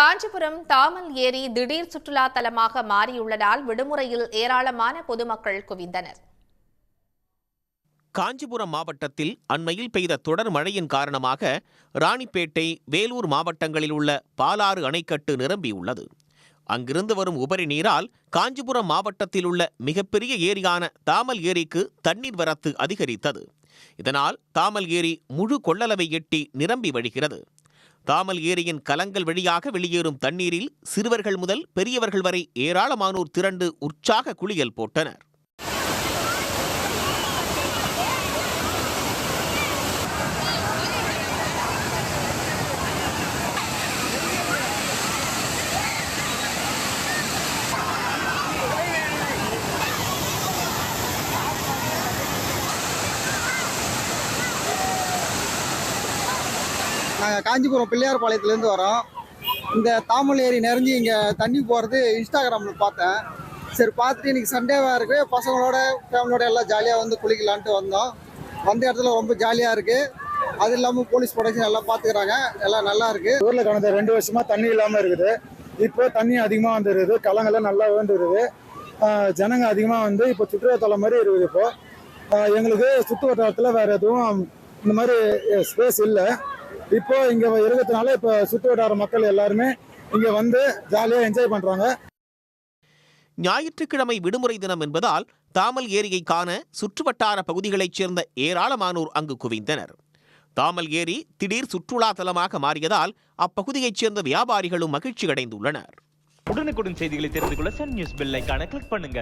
காஞ்சிபுரம் தாமல் ஏரி திடீர் சுற்றுலா தலமாக மாறியுள்ளதால் விடுமுறையில் ஏராளமான பொதுமக்கள் குவிந்தனர். காஞ்சிபுரம் மாவட்டத்தில் அண்மையில் பெய்த தொடர் மழையின் காரணமாக ராணிப்பேட்டை, வேலூர் மாவட்டங்களில் உள்ள பாலாறு அணைக்கட்டு நிரம்பியுள்ளது. அங்கிருந்து வரும் உபரி நீரால் காஞ்சிபுரம் மாவட்டத்தில் உள்ள மிகப்பெரிய ஏரியான தாமல் ஏரிக்கு தண்ணீர் வரத்து அதிகரித்தது. இதனால் தாமல் ஏரி முழு கொள்ளளவை எட்டி நிரம்பி வழிகிறது. தாமல் ஏரியின் கலங்கள் வழியாக வெளியேறும் தண்ணீரில் சிறுவர்கள் முதல் பெரியவர்கள் வரை ஏராளமானோர் திரண்டு உற்சாக குளியல் போட்டனர். நாங்கள் காஞ்சிபுரம் பிள்ளையார்பாளையத்துலேருந்து வரோம். இந்த தாமல் ஏரி நிறைஞ்சி இங்கே தண்ணி போகிறது இன்ஸ்டாகிராமில் பார்த்தேன். சரி, பார்த்துட்டு இன்றைக்கி சண்டேவாக இருக்குது, பசங்களோட ஃபேமிலியோட எல்லாம் ஜாலியாக வந்து குளிக்கலான்ட்டு வந்தோம். வந்த இடத்துல ரொம்ப ஜாலியாக இருக்குது. அது இல்லாமல் போலீஸ் ப்ரொடெக்ஷன் எல்லாம் பார்த்துக்கிறாங்க, எல்லாம் நல்லா இருக்குது. ஊரில் கடந்த 2 வருஷமாக தண்ணி இல்லாமல் இருக்குது. இப்போ தண்ணி அதிகமாக வந்துருக்குது, கலங்கெல்லாம் நல்லா வேண்டுருது. ஜனங்க அதிகமாக வந்து இப்போ சுற்றுலாத்தலம் மாதிரி இருக்குது. இப்போ எங்களுக்கு சுற்று வட்டாரத்தில் வேறு எதுவும் இந்த மாதிரி ஸ்பேஸ் இல்லை. இப்போ இங்கே இருக்கிறதுனால இப்போ சுற்று வட்டார மக்கள் எல்லாருமே இங்கே வந்து ஜாலியாக என்ஜாய் பண்ணுறாங்க. ஞாயிற்றுக்கிழமை விடுமுறை தினம் என்பதால் தாமல் ஏரியை காண சுற்றுவட்டார பகுதிகளைச் சேர்ந்த ஏராளமானோர் அங்கு குவிந்தனர். தாமல் ஏரி திடீர் சுற்றுலா தலமாக மாறியதால் அப்பகுதியைச் சேர்ந்த வியாபாரிகளும் மகிழ்ச்சி அடைந்துள்ளனர். உடனுக்குடன் செய்திகளை தெரிந்து கொள்ள சன் நியூஸ் பெல் ஐகானை கிளிக் பண்ணுங்க.